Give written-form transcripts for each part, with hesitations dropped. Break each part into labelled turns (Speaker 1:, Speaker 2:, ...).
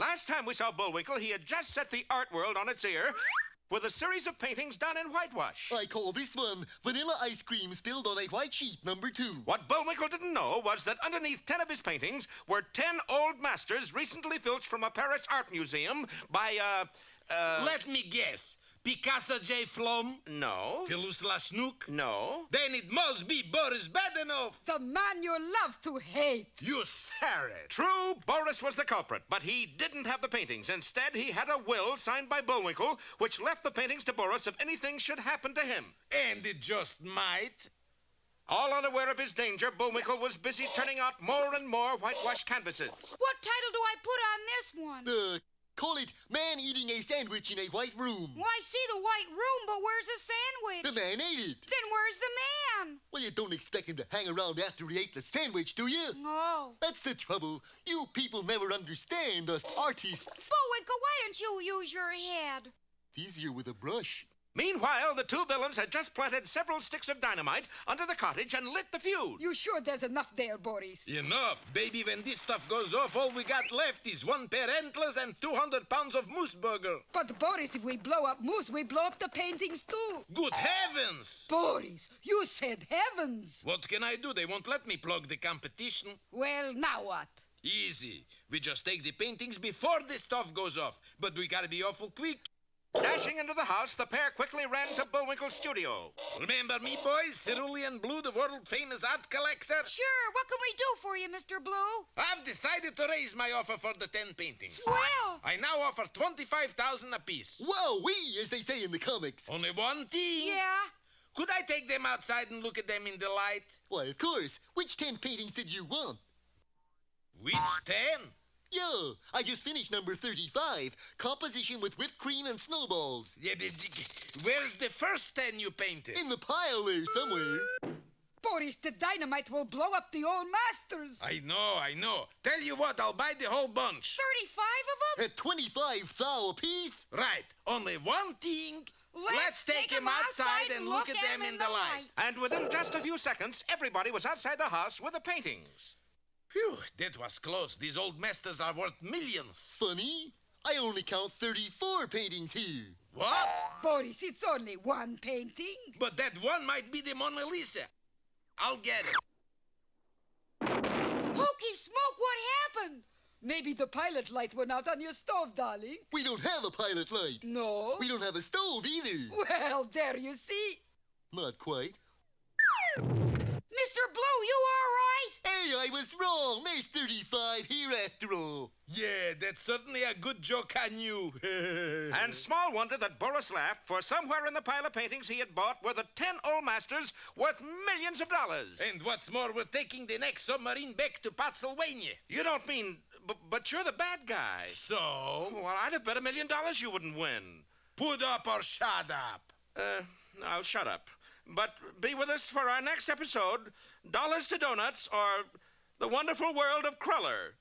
Speaker 1: Last time we saw Bullwinkle, he had just set the art world on its ear with a series of paintings done in whitewash.
Speaker 2: I call this one Vanilla Ice Cream Spilled on a White Sheet #2.
Speaker 1: What Bullwinkle didn't know was that underneath 10 of his paintings were 10 old masters recently filched from a Paris art museum by,
Speaker 3: Let me guess. Picasso J. Flom?
Speaker 1: No.
Speaker 3: Toulouse Lachnook?
Speaker 1: No.
Speaker 3: Then it must be Boris Badenov.
Speaker 4: The man you love to hate.
Speaker 3: You said it.
Speaker 1: True, Boris was the culprit, but he didn't have the paintings. Instead, he had a will signed by Bullwinkle, which left the paintings to Boris if anything should happen to him.
Speaker 3: And it just might.
Speaker 1: All unaware of his danger, Bullwinkle was busy turning out more and more whitewashed canvases.
Speaker 5: What title do I put on this one?
Speaker 2: Call it Man Eating a Sandwich in a White Room.
Speaker 5: Well, I see the white room, but where's the sandwich?
Speaker 2: The man ate it.
Speaker 5: Then where's the man?
Speaker 2: Well, you don't expect him to hang around after he ate the sandwich, do you?
Speaker 5: No.
Speaker 2: That's the trouble. You people never understand us artists.
Speaker 5: Bullwinkle, why don't you use your head?
Speaker 2: It's easier with a brush.
Speaker 1: Meanwhile, the two villains had just planted several sticks of dynamite under the cottage and lit the fuse.
Speaker 4: You sure there's enough there, Boris?
Speaker 3: Enough. Baby, when this stuff goes off, all we got left is 1 pair antlers and 200 pounds of moose burger.
Speaker 4: But, Boris, if we blow up Moose, we blow up the paintings, too.
Speaker 3: Good heavens!
Speaker 4: Boris, you said heavens.
Speaker 3: What can I do? They won't let me plug the competition.
Speaker 4: Well, now what?
Speaker 3: Easy. We just take the paintings before the stuff goes off. But we gotta be awful quick.
Speaker 1: Dashing into the house, the pair quickly ran to Bullwinkle's studio.
Speaker 3: Remember me, boys? Cerulean Blue, the world-famous art collector?
Speaker 5: Sure, what can we do for you, Mr. Blue?
Speaker 3: I've decided to raise my offer for the 10 paintings.
Speaker 5: Well.
Speaker 3: I now offer $25,000 apiece.
Speaker 2: Wowee, as they say in the comics.
Speaker 3: Only one thing.
Speaker 5: Yeah?
Speaker 3: Could I take them outside and look at them in the light?
Speaker 2: Why, of course. Which 10 paintings did you want?
Speaker 3: Which 10?
Speaker 2: Yo, I just finished number 35. Composition with whipped cream and snowballs.
Speaker 3: Yeah, but where's the first 10 you painted?
Speaker 2: In the pile there somewhere.
Speaker 4: Boris, the dynamite will blow up the old masters.
Speaker 3: I know. Tell you what, I'll buy the whole bunch.
Speaker 5: 35 of them?
Speaker 2: At 25 thou apiece?
Speaker 3: Right. Only one thing.
Speaker 5: Let's
Speaker 3: take them outside and look at them in the light.
Speaker 1: And within just a few seconds, everybody was outside the house with the paintings.
Speaker 3: Phew, that was close. These old masters are worth millions.
Speaker 2: Funny. I only count 34 paintings here.
Speaker 3: What?
Speaker 4: Boris, it's only one painting.
Speaker 3: But that one might be the Mona Lisa. I'll get it.
Speaker 5: Hokey smoke, what happened?
Speaker 4: Maybe the pilot light went out on your stove, darling.
Speaker 2: We don't have a pilot light.
Speaker 4: No.
Speaker 2: We don't have a stove either.
Speaker 4: Well, there you see.
Speaker 2: Not quite.
Speaker 5: Mr. Blue, you all right?
Speaker 2: Hey, I was wrong. There's 35 here after all.
Speaker 3: Yeah, that's certainly a good joke on you.
Speaker 1: And small wonder that Boris laughed, for somewhere in the pile of paintings he had bought were the 10 old masters worth millions of dollars.
Speaker 3: And what's more, we're taking the next submarine back to Pottsylvania.
Speaker 1: You don't mean... But you're the bad guy.
Speaker 3: So?
Speaker 1: Well, I'd have bet $1 million you wouldn't win.
Speaker 3: Put up or shut up.
Speaker 1: I'll shut up. But be with us for our next episode, Dollars to Donuts, or The Wonderful World of Cruller.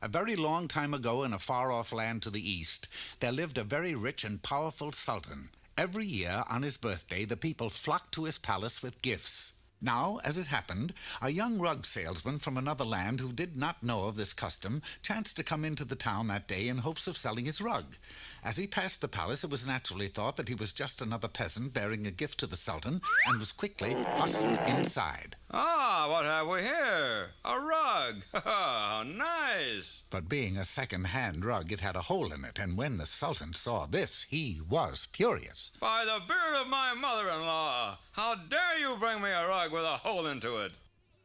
Speaker 6: A very long time ago in a far-off land to the east, there lived a very rich and powerful sultan. Every year, on his birthday, the people flocked to his palace with gifts. Now, as it happened, a young rug salesman from another land who did not know of this custom chanced to come into the town that day in hopes of selling his rug. As he passed the palace, it was naturally thought that he was just another peasant bearing a gift to the sultan, and was quickly hustled inside.
Speaker 7: Ah, what have we here? A rug. How nice.
Speaker 6: But being a second-hand rug, it had a hole in it, and when the sultan saw this, he was furious.
Speaker 7: By the beard of my mother-in-law, how dare you bring me a rug with a hole into it?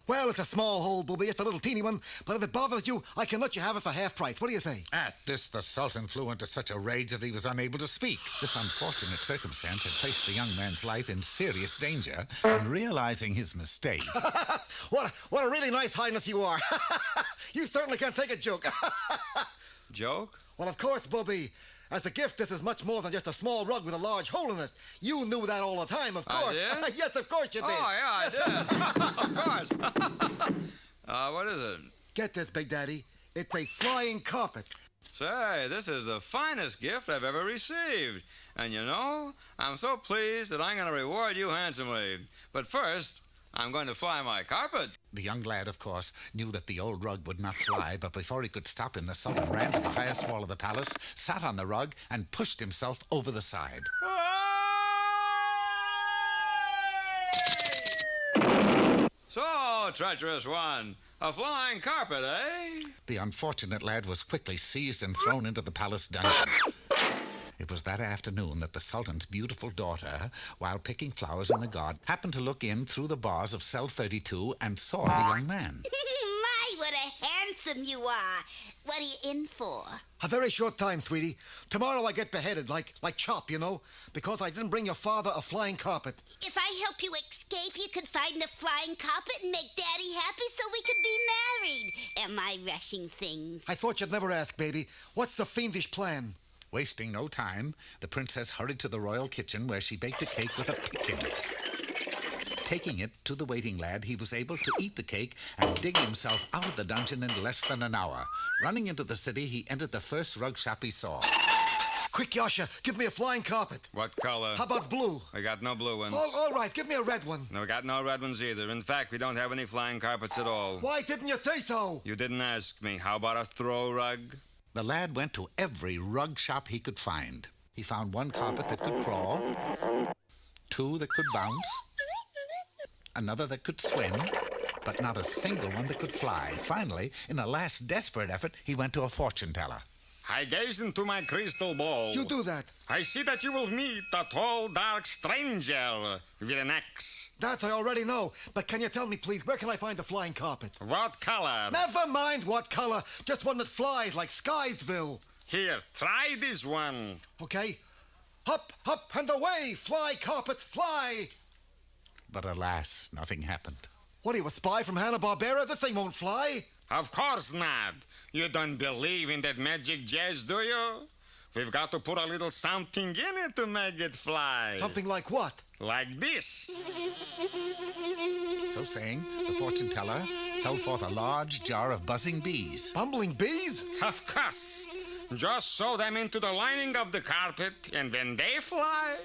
Speaker 8: Well, it's a small hole, Bubby, just a little teeny one, but if it bothers you, I can let you have it for half price. What do you say?
Speaker 6: At this, the Sultan flew into such a rage that he was unable to speak. This unfortunate circumstance had placed the young man's life in serious danger, and realizing his mistake...
Speaker 8: What a really nice highness you are. You certainly can take a joke.
Speaker 7: Joke?
Speaker 8: Well, of course, Bubby. As a gift, this is much more than just a small rug with a large hole in it. You knew that all the time, of course.
Speaker 7: I did?
Speaker 8: Yes, of course you did.
Speaker 7: Oh, yeah, I did. Of course. What is it?
Speaker 8: Get this, Big Daddy. It's a flying carpet.
Speaker 7: Say, this is the finest gift I've ever received. And you know, I'm so pleased that I'm going to reward you handsomely. But first, I'm going to fly my carpet.
Speaker 6: The young lad, of course, knew that the old rug would not fly, but before he could stop him, the Sultan ran to the highest wall of the palace, sat on the rug, and pushed himself over the side.
Speaker 7: So, treacherous one, a flying carpet, eh?
Speaker 6: The unfortunate lad was quickly seized and thrown into the palace dungeon. It was that afternoon that the Sultan's beautiful daughter, while picking flowers in the garden, happened to look in through the bars of cell 32 and saw the young man.
Speaker 9: My, what a handsome you are. What are you in for?
Speaker 8: A very short time, sweetie. Tomorrow I get beheaded, like Chop, you know, because I didn't bring your father a flying carpet.
Speaker 9: If I help you escape, you could find a flying carpet and make Daddy happy so we could be married. Am I rushing things?
Speaker 8: I thought you'd never ask, baby. What's the fiendish plan?
Speaker 6: Wasting no time, the princess hurried to the royal kitchen where she baked a cake with a pick in it. Taking it to the waiting lad, he was able to eat the cake and dig himself out of the dungeon in less than an hour. Running into the city, he entered the first rug shop he saw.
Speaker 8: Quick, Yasha, give me a flying carpet.
Speaker 7: What color?
Speaker 8: How about blue?
Speaker 7: I got no blue ones.
Speaker 8: All right, give me a red one.
Speaker 7: No, we got no red ones either. In fact, we don't have any flying carpets at all.
Speaker 8: Why didn't you say so?
Speaker 7: You didn't ask me. How about a throw rug?
Speaker 6: The lad went to every rug shop he could find. He found one carpet that could crawl, two that could bounce, another that could swim, but not a single one that could fly. Finally, in a last desperate effort, he went to a fortune teller.
Speaker 7: I gaze into my crystal ball.
Speaker 8: You do that.
Speaker 7: I see that you will meet a tall, dark stranger with an axe.
Speaker 8: That I already know. But can you tell me, please, where can I find the flying carpet?
Speaker 7: What color?
Speaker 8: Never mind what color. Just one that flies like Skiesville.
Speaker 7: Here, try this one.
Speaker 8: Okay. Up, up, and away, fly, carpet, fly.
Speaker 6: But alas, nothing happened.
Speaker 8: What are you, a spy from Hanna-Barbera? This thing won't fly.
Speaker 7: Of course not. You don't believe in that magic jazz, do you? We've got to put a little something in it to make it fly.
Speaker 8: Something like what?
Speaker 7: Like this.
Speaker 6: So saying, the fortune teller held forth a large jar of buzzing bees.
Speaker 8: Bumbling bees?
Speaker 7: Of course. Just sew them into the lining of the carpet, and when they fly,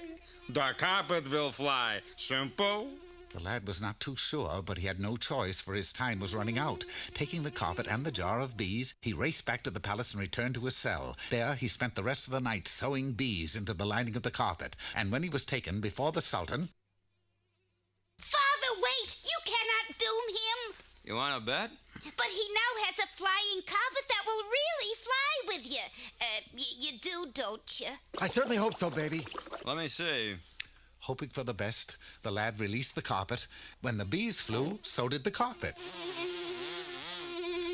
Speaker 7: the carpet will fly. Simple.
Speaker 6: The lad was not too sure, but he had no choice, for his time was running out. Taking the carpet and the jar of bees, he raced back to the palace and returned to his cell. There he spent the rest of the night sewing bees into the lining of the carpet. And when he was taken before the Sultan...
Speaker 9: Father, wait! You cannot doom him!
Speaker 7: You want to bet?
Speaker 9: But he now has a flying carpet that will really fly with you. You do, don't you?
Speaker 8: I certainly hope so, baby.
Speaker 7: Let me see.
Speaker 6: Hoping for the best, the lad released the carpet. When the bees flew, so did the carpet.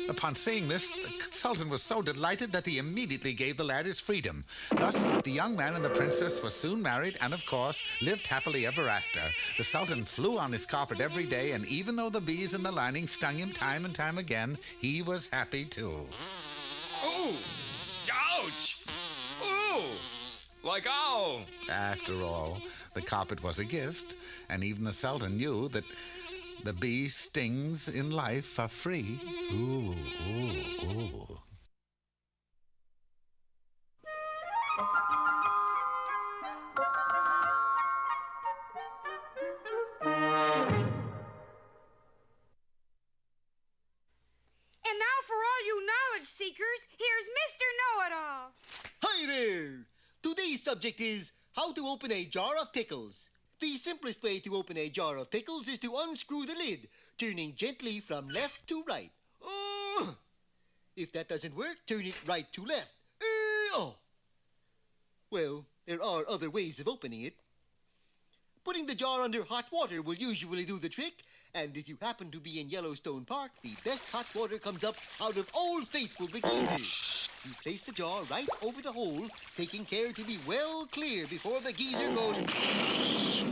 Speaker 6: Upon seeing this, the Sultan was so delighted that he immediately gave the lad his freedom. Thus, the young man and the princess were soon married and, of course, lived happily ever after. The Sultan flew on his carpet every day, and even though the bees in the lining stung him time and time again, he was happy too.
Speaker 7: Ooh! Ouch! Ooh! Like ow!
Speaker 6: After all, the carpet was a gift, and even the Sultan knew that the bee's stings in life are free. Ooh, ooh, ooh.
Speaker 5: And now for all you knowledge seekers, here's Mr. Know-It-All.
Speaker 2: Hi there! Today's subject is how to open a jar of pickles. The simplest way to open a jar of pickles is to unscrew the lid, turning gently from left to right. Oh! If that doesn't work, turn it right to left. Oh! Well, there are other ways of opening it. Putting the jar under hot water will usually do the trick. And if you happen to be in Yellowstone Park, the best hot water comes up out of Old Faithful, the geyser. You place the jar right over the hole, taking care to be well clear before the geyser goes...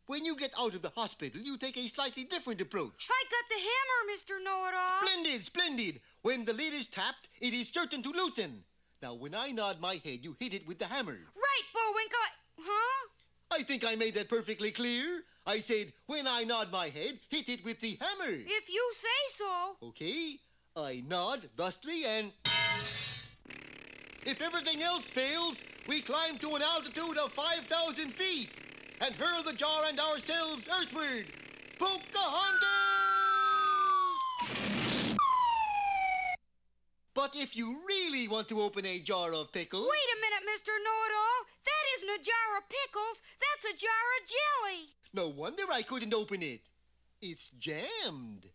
Speaker 2: When you get out of the hospital, you take a slightly different approach.
Speaker 5: I got the hammer, Mr. Know-It-all.
Speaker 2: Splendid, splendid. When the lid is tapped, it is certain to loosen. Now, when I nod my head, you hit it with the hammer.
Speaker 5: Right, Bullwinkle. Huh?
Speaker 2: I think I made that perfectly clear. I said, when I nod my head, hit it with the hammer.
Speaker 5: If you say so.
Speaker 2: Okay. I nod thusly and... If everything else fails, we climb to an altitude of 5,000 feet and hurl the jar and ourselves earthward. Pocahontas! But if you really want to open a jar of pickles...
Speaker 5: Wait a minute, Mr. Know-It-all. That isn't a jar of pickles. That's a jar of jelly.
Speaker 2: No wonder I couldn't open it. It's jammed.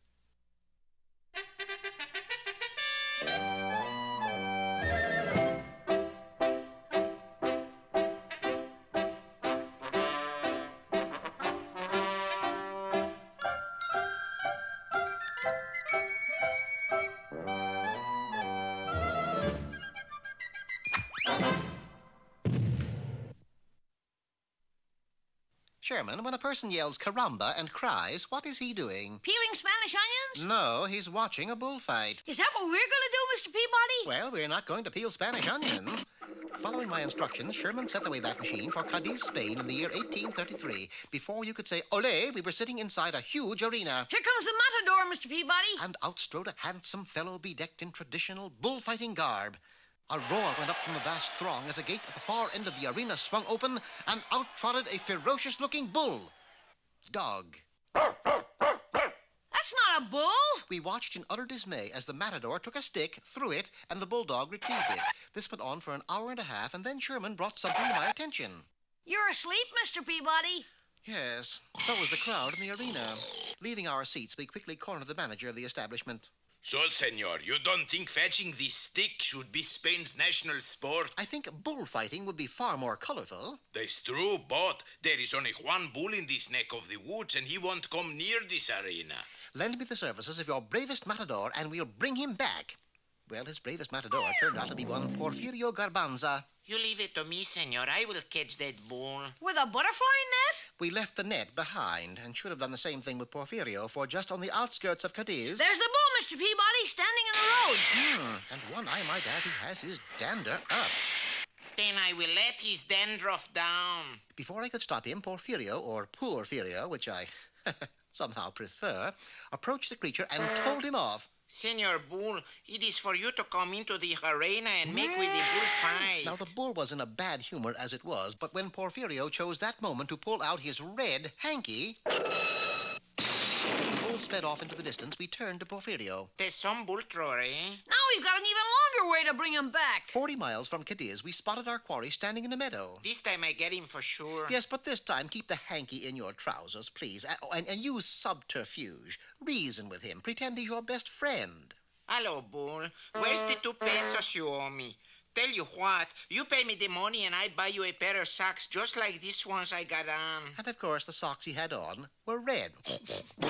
Speaker 10: Sherman, when a person yells caramba and cries, what is he doing?
Speaker 11: Peeling Spanish onions?
Speaker 10: No, he's watching a bullfight.
Speaker 11: Is that what we're going to do, Mr. Peabody?
Speaker 10: Well, we're not going to peel Spanish onions. Following my instructions, Sherman set the Wayback Machine for Cadiz, Spain in the year 1833. Before you could say ole, we were sitting inside a huge arena.
Speaker 11: Here comes the matador, Mr. Peabody.
Speaker 10: And out strode a handsome fellow bedecked in traditional bullfighting garb. A roar went up from the vast throng as a gate at the far end of the arena swung open, and out trotted a ferocious-looking bull. Dog.
Speaker 11: That's not a bull.
Speaker 10: We watched in utter dismay as the matador took a stick, threw it, and the bulldog retrieved it. This went on for an hour and a half, and then Sherman brought something to my attention.
Speaker 11: You're asleep, Mr. Peabody.
Speaker 10: Yes, so was the crowd in the arena. Leaving our seats, we quickly cornered the manager of the establishment.
Speaker 3: So, senor, you don't think fetching this stick should be Spain's national sport?
Speaker 10: I think bullfighting would be far more colorful.
Speaker 3: That's true, but there is only one bull in this neck of the woods, and he won't come near this arena.
Speaker 10: Lend me the services of your bravest matador, and we'll bring him back. Well, his bravest matador turned out to be one Porfirio Garbanza.
Speaker 12: You leave it to me, senor. I will catch that bull.
Speaker 11: With a butterfly net?
Speaker 10: We left the net behind and should have done the same thing with Porfirio, for just on the outskirts of Cadiz...
Speaker 11: There's the bull, Mr. Peabody, standing in the road.
Speaker 10: And one, I might add, he has his dander up.
Speaker 12: Then I will let his dandruff down.
Speaker 10: Before I could stop him, Porfirio, or Porfirio, which I somehow prefer, approached the creature and told him off.
Speaker 12: Senor Bull, it is for you to come into the arena and make with the bull fight.
Speaker 10: Now, the bull was in a bad humor as it was, but when Porfirio chose that moment to pull out his red hanky... The bull sped off into the distance. We turned to Porfirio.
Speaker 12: There's some bull thrower, eh?
Speaker 11: Now we've got an even longer way to bring him back.
Speaker 10: 40 miles from Cadiz, we spotted our quarry standing in a meadow.
Speaker 12: This time I get him for sure.
Speaker 10: Yes, but this time keep the hanky in your trousers, please. And use subterfuge. Reason with him. Pretend he's your best friend.
Speaker 12: Hello, Bull. Where's the 2 pesos you owe me? Tell you what, you pay me the money and I buy you a pair of socks just like these ones I got on.
Speaker 10: And, of course, the socks he had on were red.
Speaker 11: Well,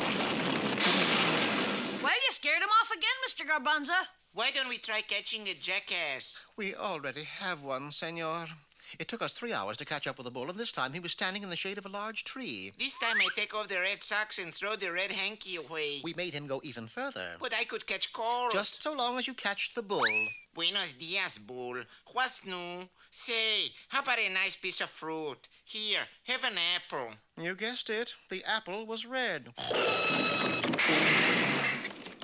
Speaker 11: you scared him off again, Mr. Garbanza.
Speaker 12: Why don't we try catching a jackass?
Speaker 10: We already have one, senor. It took us 3 hours to catch up with the bull, and this time he was standing in the shade of a large tree.
Speaker 12: This time I take off the red socks and throw the red hanky away.
Speaker 10: We made him go even further.
Speaker 12: But I could catch cold.
Speaker 10: Just so long as you catch the bull.
Speaker 12: Buenos dias, Bull. What's new? Say, how about a nice piece of fruit? Here, have an apple.
Speaker 10: You guessed it. The apple was red.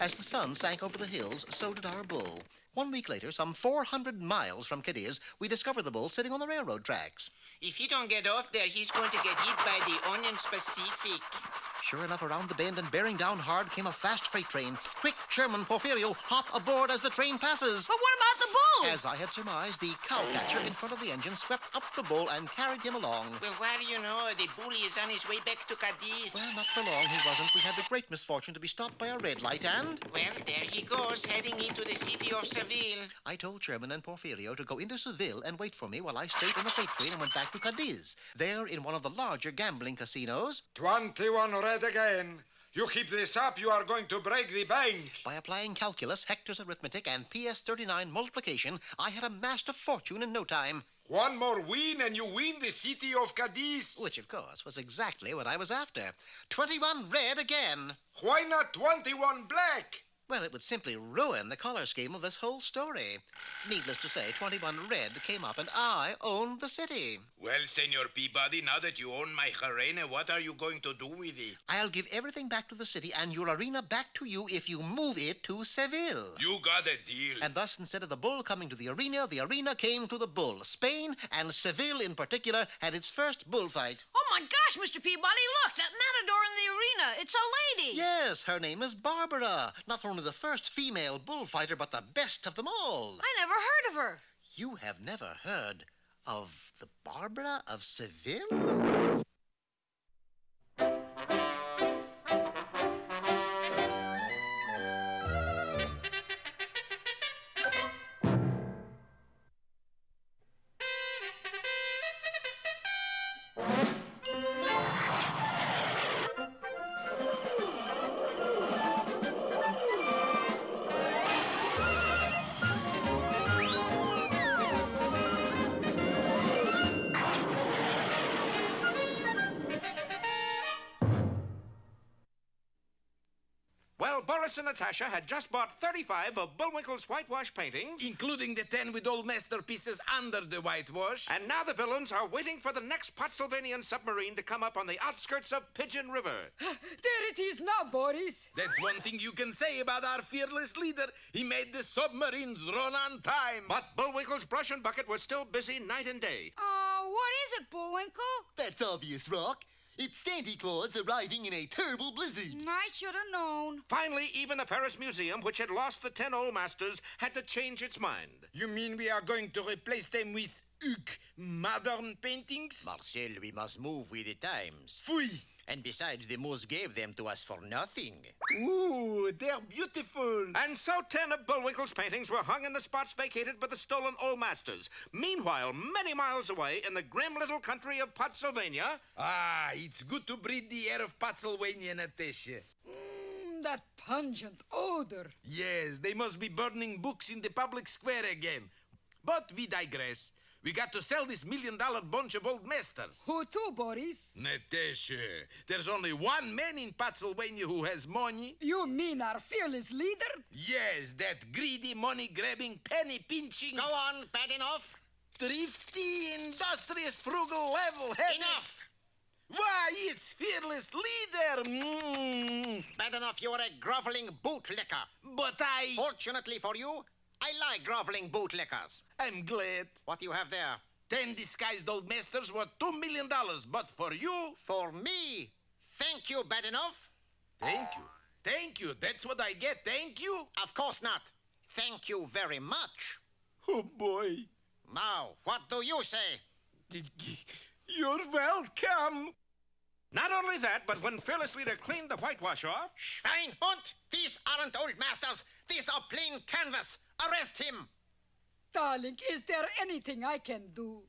Speaker 10: As the sun sank over the hills, so did our bull. 1 week later, some 400 miles from Cadiz, we discovered the bull sitting on the railroad tracks.
Speaker 12: If he don't get off there, he's going to get hit by the Onion Pacific.
Speaker 10: Sure enough, around the bend and bearing down hard came a fast freight train. Quick, Sherman, Porfirio, hop aboard as the train passes.
Speaker 11: But what about the bull?
Speaker 10: As I had surmised, the cowcatcher in front of the engine swept up the bull and carried him along.
Speaker 12: Well, what do you know? The bully is on his way back to Cadiz.
Speaker 10: Well, not for long he wasn't. We had the great misfortune to be stopped by a red light and...
Speaker 12: Well, there he goes, heading into the city of Seville.
Speaker 10: I told Sherman and Porfirio to go into Seville and wait for me while I stayed on the freight train and went back back to Cadiz. There, in one of the larger gambling casinos...
Speaker 3: 21 red again. You keep this up, you are going to break the bank.
Speaker 10: By applying calculus, Hector's arithmetic, and PS39 multiplication, I had amassed a fortune in no time.
Speaker 3: One more win and you win the city of Cadiz.
Speaker 10: Which, of course, was exactly what I was after. 21 red again.
Speaker 3: Why not 21 black?
Speaker 10: Well, it would simply ruin the color scheme of this whole story. Needless to say, 21 red came up and I owned the city.
Speaker 3: Well, Senor Peabody, now that you own my Jarena, what are you going to do with it?
Speaker 10: I'll give everything back to the city and your arena back to you if you move it to Seville.
Speaker 3: You got a deal.
Speaker 10: And thus, instead of the bull coming to the arena came to the bull. Spain, and Seville in particular, had its first bullfight.
Speaker 11: Oh, my gosh, Mr. Peabody, look, that matador in the arena. It's a lady.
Speaker 10: Yes, her name is Barbara. Not only the first female bullfighter, but the best of them all.
Speaker 11: I never heard of her.
Speaker 10: You have never heard of the Barbara of Seville?
Speaker 1: Boris and Natasha had just bought 35 of Bullwinkle's whitewash paintings,
Speaker 3: including the 10 with old masterpieces under the whitewash.
Speaker 1: And now the villains are waiting for the next Pottsylvanian submarine to come up on the outskirts of Pigeon River.
Speaker 4: There it is now, Boris.
Speaker 3: That's one thing you can say about our fearless leader. He made the submarines run on time.
Speaker 1: But Bullwinkle's brush and bucket was still busy night and day.
Speaker 5: What is it, Bullwinkle?
Speaker 2: That's obvious, Rock. It's Santa Claus arriving in a terrible blizzard.
Speaker 5: I should have known.
Speaker 1: Finally, even the Paris Museum, which had lost the 10 old masters, had to change its mind.
Speaker 3: You mean we are going to replace them with modern paintings?
Speaker 13: Marcel, we must move with the times.
Speaker 3: Fui!
Speaker 13: And besides, the Moors gave them to us for nothing.
Speaker 3: Ooh, they're beautiful.
Speaker 1: And so 10 of Bullwinkle's paintings were hung in the spots vacated by the stolen old masters. Meanwhile, many miles away in the grim little country of Pottsylvania...
Speaker 3: it's good to breathe the air of Pottsylvania, Natasha.
Speaker 4: That pungent odor.
Speaker 3: Yes, they must be burning books in the public square again. But we digress. We got to sell this $1 million bunch of old masters.
Speaker 4: Who to, Boris?
Speaker 3: Natasha, there's only one man in Pottsylvania who has money.
Speaker 4: You mean our fearless leader?
Speaker 3: Yes, that greedy, money-grabbing, penny-pinching...
Speaker 13: Go on, Badenov.
Speaker 3: Thrifty, industrious, frugal, level-headed...
Speaker 13: Enough!
Speaker 3: Why, it's fearless leader!
Speaker 13: Badenov, you're a groveling bootlicker.
Speaker 3: But I...
Speaker 13: Fortunately for you, I like groveling bootlickers.
Speaker 3: I'm glad.
Speaker 13: What do you have there?
Speaker 3: 10 disguised old masters worth $2 million. But for you...
Speaker 13: For me? Thank you, Badenov.
Speaker 3: Thank you. Thank you. That's what I get. Thank you?
Speaker 13: Of course not. Thank you very much.
Speaker 3: Oh, boy.
Speaker 13: Now, what do you say?
Speaker 3: You're welcome.
Speaker 1: Not only that, but when fearless leader cleaned the whitewash off...
Speaker 13: Schweinhund! These aren't old masters. These are plain canvas. Arrest him.
Speaker 4: Darling, is there anything I can do?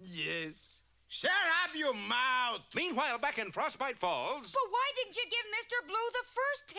Speaker 3: Yes. Shut up, you mouth!
Speaker 1: Meanwhile, back in Frostbite Falls...
Speaker 5: But why didn't you give Mr. Blue the first 10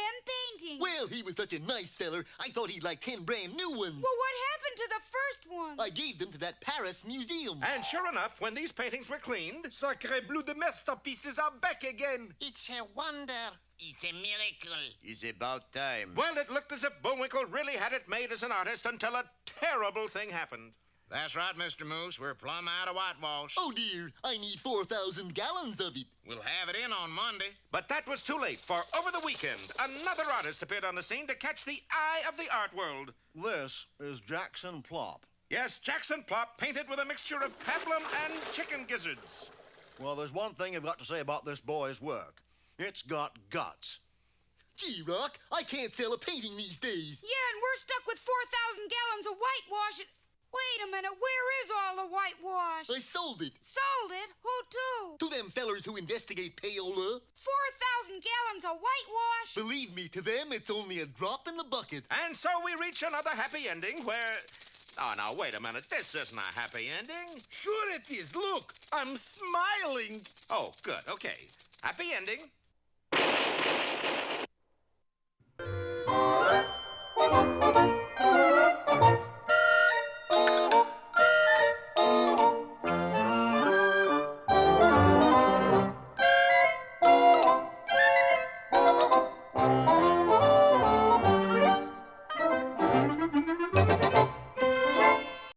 Speaker 5: paintings?
Speaker 2: Well, he was such a nice feller, I thought he'd like 10 brand new ones.
Speaker 5: Well, what happened to the first ones?
Speaker 2: I gave them to that Paris museum.
Speaker 1: And sure enough, when these paintings were cleaned...
Speaker 3: Sacre bleu, the masterpieces are back again.
Speaker 13: It's a wonder. It's a miracle. It's about time.
Speaker 1: Well, it looked as if Bullwinkle really had it made as an artist until a terrible thing happened.
Speaker 12: That's right, Mr. Moose. We're plumb out of whitewash.
Speaker 2: Oh, dear. I need 4,000 gallons of it.
Speaker 12: We'll have it in on Monday.
Speaker 1: But that was too late, for over the weekend, another artist appeared on the scene to catch the eye of the art world.
Speaker 8: This is Jackson Plop.
Speaker 1: Yes, Jackson Plop, painted with a mixture of pablum and chicken gizzards.
Speaker 8: Well, there's one thing I've got to say about this boy's work. It's got guts.
Speaker 2: Gee, Rock, I can't sell a painting these days.
Speaker 5: Yeah, and we're stuck with 4,000 gallons of whitewash. Wait a minute, where is all the whitewash?
Speaker 2: I sold it.
Speaker 5: Sold it? Who to?
Speaker 2: To them fellers who investigate payola.
Speaker 5: 4,000 gallons of whitewash?
Speaker 2: Believe me, to them, it's only a drop in the bucket.
Speaker 1: And so we reach another happy ending where... Oh, now, wait a minute. This isn't a happy ending.
Speaker 3: Sure it is. Look, I'm smiling.
Speaker 1: Oh, good. Okay. Happy ending.